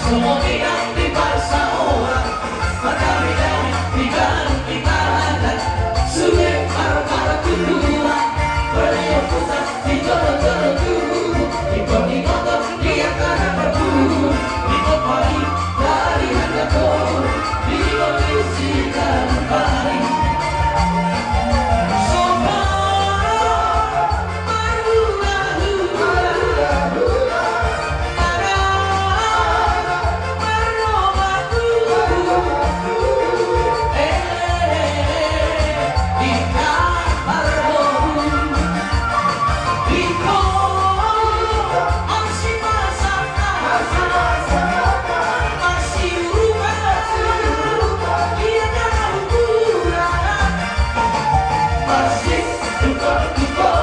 Kemudian di bahasa orang Berdari-dari diganti tangan Sungai para tuduhan Beliau pusat di jalan-jalan dulu di motor dia karena berburu Dikepali dari harga kor Di kondisi dan baik Masih tukar-tukar